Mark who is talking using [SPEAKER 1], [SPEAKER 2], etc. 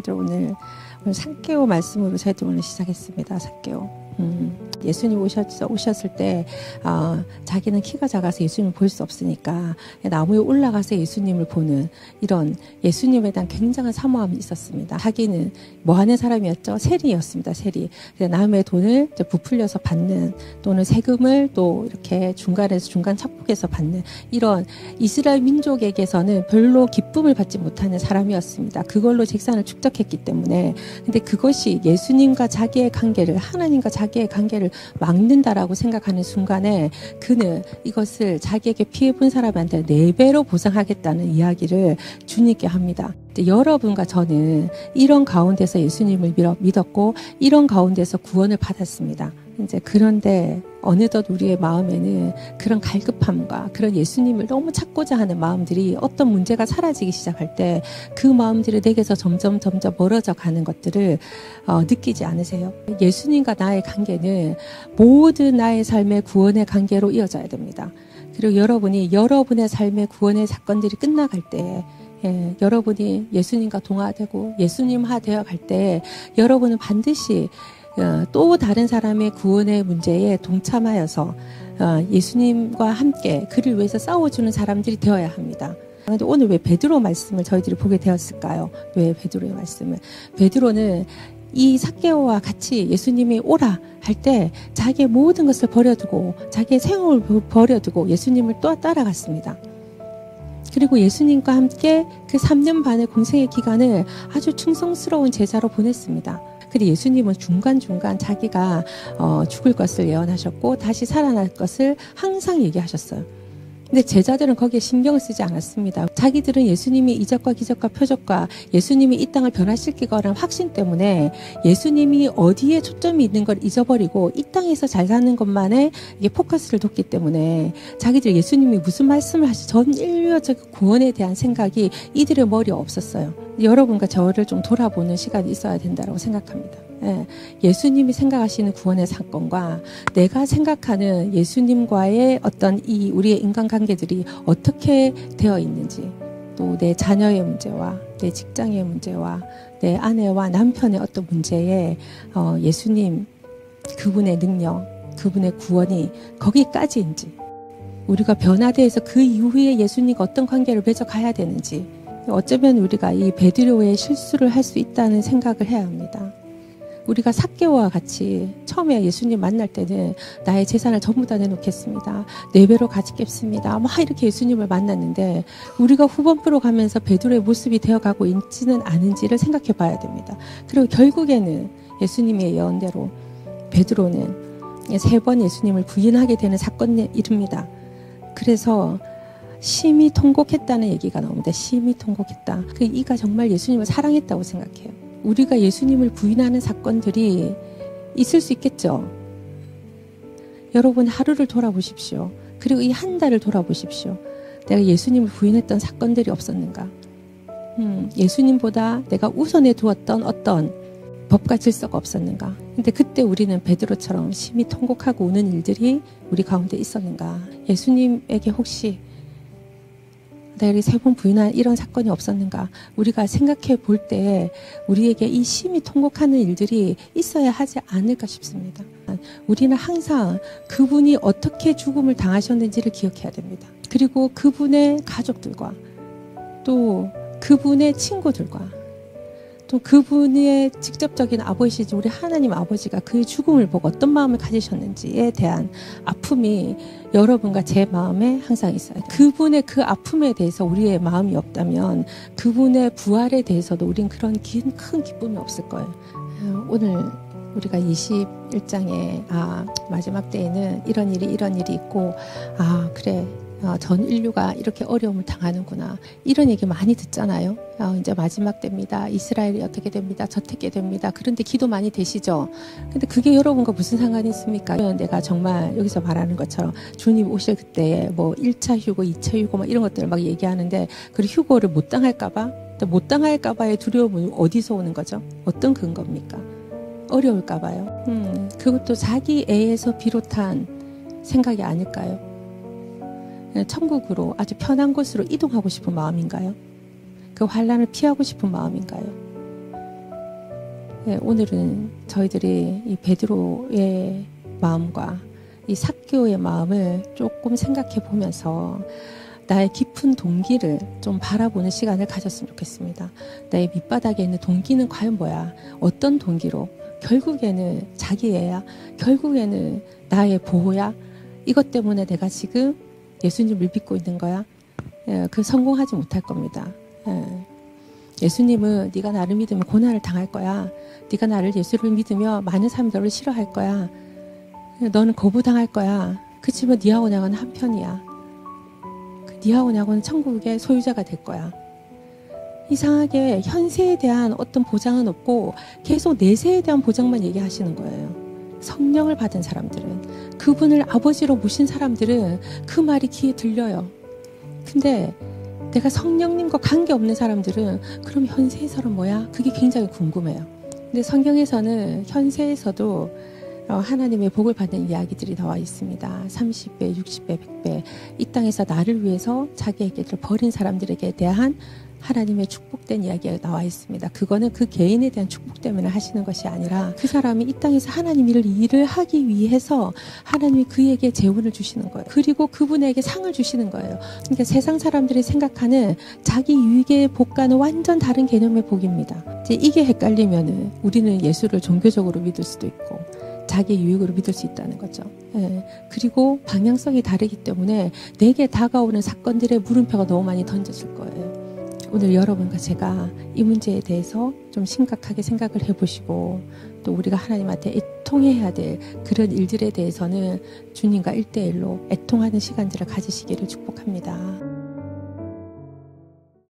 [SPEAKER 1] 오늘 삭개오 말씀으로 저희도 오늘 시작했습니다. 삭개오. 예수님 오셨을 때 자기는 키가 작아서 예수님을 볼 수 없으니까 나무에 올라가서 예수님을 보는 이런 예수님에 대한 굉장한 사모함이 있었습니다. 자기는 뭐 하는 사람이었죠? 세리였습니다. 세리. 남의 돈을 부풀려서 받는, 또는 세금을 또 이렇게 중간 착복해서 받는, 이런 이스라엘 민족에게서는 별로 기쁨을 받지 못하는 사람이었습니다. 그걸로 재산을 축적했기 때문에. 근데 그것이 예수님과 자기의 관계를, 하나님과 자기의 관계를 막는다라고 생각하는 순간에 그는 이것을 자기에게 피해본 사람한테 4배로 보상하겠다는 이야기를 주님께 합니다. 여러분과 저는 이런 가운데서 예수님을 믿었고 이런 가운데서 구원을 받았습니다. 이제 그런데 어느덧 우리의 마음에는 그런 갈급함과 그런 예수님을 너무 찾고자 하는 마음들이, 어떤 문제가 사라지기 시작할 때 그 마음들이 내게서 점점 멀어져 가는 것들을 느끼지 않으세요? 예수님과 나의 관계는 모든 나의 삶의 구원의 관계로 이어져야 됩니다. 그리고 여러분의 삶의 구원의 사건들이 끝나갈 때, 여러분이 예수님과 동화되고 예수님화 되어 갈 때 여러분은 반드시 또 다른 사람의 구원의 문제에 동참하여서 예수님과 함께 그를 위해서 싸워주는 사람들이 되어야 합니다. 그런데 오늘 왜 베드로 말씀을 저희들이 보게 되었을까요? 왜 베드로의 말씀을? 베드로는 이 삭개오와 같이 예수님이 오라 할 때 자기의 모든 것을 버려두고, 자기의 생업을 버려두고 예수님을 또 따라갔습니다. 그리고 예수님과 함께 그 3년 반의 공생의 기간을 아주 충성스러운 제자로 보냈습니다. 그리고 예수님은 중간중간 자기가 죽을 것을 예언하셨고 다시 살아날 것을 항상 얘기하셨어요. 근데 제자들은 거기에 신경을 쓰지 않았습니다. 자기들은 예수님이 이적과 기적과 표적과 예수님이 이 땅을 변화시킬 거라는 확신 때문에 예수님이 어디에 초점이 있는 걸 잊어버리고 이 땅에서 잘 사는 것만에 이게 포커스를 뒀기 때문에 자기들 예수님이 무슨 말씀을 하시, 전 인류적 구원에 대한 생각이 이들의 머리에 없었어요. 여러분과 저를 좀 돌아보는 시간이 있어야 된다고 생각합니다. 예수님이 생각하시는 구원의 사건과 내가 생각하는 예수님과의 어떤 이 우리의 인간관계들이 어떻게 되어 있는지, 또 내 자녀의 문제와 내 직장의 문제와 내 아내와 남편의 어떤 문제에 예수님 그분의 능력, 그분의 구원이 거기까지인지, 우리가 변화되어서 그 이후에 예수님과 어떤 관계를 맺어 가야 되는지, 어쩌면 우리가 이 베드로의 실수를 할 수 있다는 생각을 해야 합니다. 우리가 삭개오와 같이 처음에 예수님 만날 때는 나의 재산을 전부 다 내놓겠습니다. 4배로 가지겠습니다. 막 이렇게 예수님을 만났는데 우리가 후반부로 가면서 베드로의 모습이 되어가고 있지는 않은지를 생각해 봐야 됩니다. 그리고 결국에는 예수님의 예언대로 베드로는 3번 예수님을 부인하게 되는 사건에 이릅니다. 그래서 심히 통곡했다는 얘기가 나옵니다. 심히 통곡했다. 이가 정말 예수님을 사랑했다고 생각해요. 우리가 예수님을 부인하는 사건들이 있을 수 있겠죠. 여러분 하루를 돌아보십시오. 그리고 이 한 달을 돌아보십시오. 내가 예수님을 부인했던 사건들이 없었는가? 예수님보다 내가 우선에 두었던 어떤 법과 질서가 없었는가? 근데 그때 우리는 베드로처럼 심히 통곡하고 우는 일들이 우리 가운데 있었는가? 예수님에게 혹시 내가 3번 부인한 이런 사건이 없었는가? 우리가 생각해 볼 때 우리에게 이 심히 통곡하는 일들이 있어야 하지 않을까 싶습니다. 우리는 항상 그분이 어떻게 죽음을 당하셨는지를 기억해야 됩니다. 그리고 그분의 가족들과 또 그분의 친구들과 또 그분의 직접적인 아버지이신 우리 하나님 아버지가 그의 죽음을 보고 어떤 마음을 가지셨는지에 대한 아픔이 여러분과 제 마음에 항상 있어요. 그분의 그 아픔에 대해서 우리의 마음이 없다면 그분의 부활에 대해서도 우린 그런 큰 기쁨이 없을 거예요. 오늘 우리가 21장에 마지막 때에는 이런 일이 있고 그래 전 인류가 이렇게 어려움을 당하는구나, 이런 얘기 많이 듣잖아요. 이제 마지막 때입니다. 이스라엘이 어떻게 됩니다. 저택게 됩니다. 그런데 기도 많이 되시죠. 근데 그게 여러분과 무슨 상관이 있습니까? 내가 정말 여기서 말하는 것처럼 주님 오실 그때에 뭐 1차 휴고 2차 휴고 막 이런 것들을 막 얘기하는데 그 휴고를 못 당할까봐, 못 당할까봐의 두려움은 어디서 오는 거죠? 어떤 근거입니까? 어려울까봐요. 그것도 자기 애에서 비롯한 생각이 아닐까요? 천국으로 아주 편한 곳으로 이동하고 싶은 마음인가요? 그 환난을 피하고 싶은 마음인가요? 오늘은 저희들이 이 베드로의 마음과 이 삭개오의 마음을 조금 생각해 보면서 나의 깊은 동기를 좀 바라보는 시간을 가졌으면 좋겠습니다. 나의 밑바닥에 있는 동기는 과연 뭐야? 어떤 동기로? 결국에는 자기애야? 결국에는 나의 보호야? 이것 때문에 내가 지금 예수님을 믿고 있는 거야? 그 성공하지 못할 겁니다. 예수님은 네가 나를 믿으면 고난을 당할 거야. 네가 나를 예수를 믿으면 많은 사람들을 너를 싫어할 거야. 너는 거부당할 거야. 그치만 네하고 나하고는 한편이야. 네하고 나하고는 천국의 소유자가 될 거야. 이상하게 현세에 대한 어떤 보장은 없고 계속 내세에 대한 보장만 얘기하시는 거예요. 성령을 받은 사람들은, 그분을 아버지로 모신 사람들은 그 말이 귀에 들려요. 근데 내가 성령님과 관계없는 사람들은 그럼 현세에서는 뭐야? 그게 굉장히 궁금해요. 근데 성경에서는 현세에서도 하나님의 복을 받는 이야기들이 나와 있습니다. 30배, 60배, 100배. 이 땅에서 나를 위해서 자기에게 버린 사람들에게 대한 하나님의 축복된 이야기가 나와 있습니다. 그거는 그 개인에 대한 축복 때문에 하시는 것이 아니라 그 사람이 이 땅에서 하나님 일을 하기 위해서 하나님이 그에게 재원을 주시는 거예요. 그리고 그분에게 상을 주시는 거예요. 그러니까 세상 사람들이 생각하는 자기 유익의 복과는 완전 다른 개념의 복입니다. 이제 이게 헷갈리면은 우리는 예수를 종교적으로 믿을 수도 있고 자기 유익으로 믿을 수 있다는 거죠. 그리고 방향성이 다르기 때문에 내게 다가오는 사건들의 물음표가 너무 많이 던져질 거예요. 오늘 여러분과 제가 이 문제에 대해서 좀 심각하게 생각을 해보시고 또 우리가 하나님한테 애통해야 될 그런 일들에 대해서는 주님과 1대1로 애통하는 시간들을 가지시기를 축복합니다.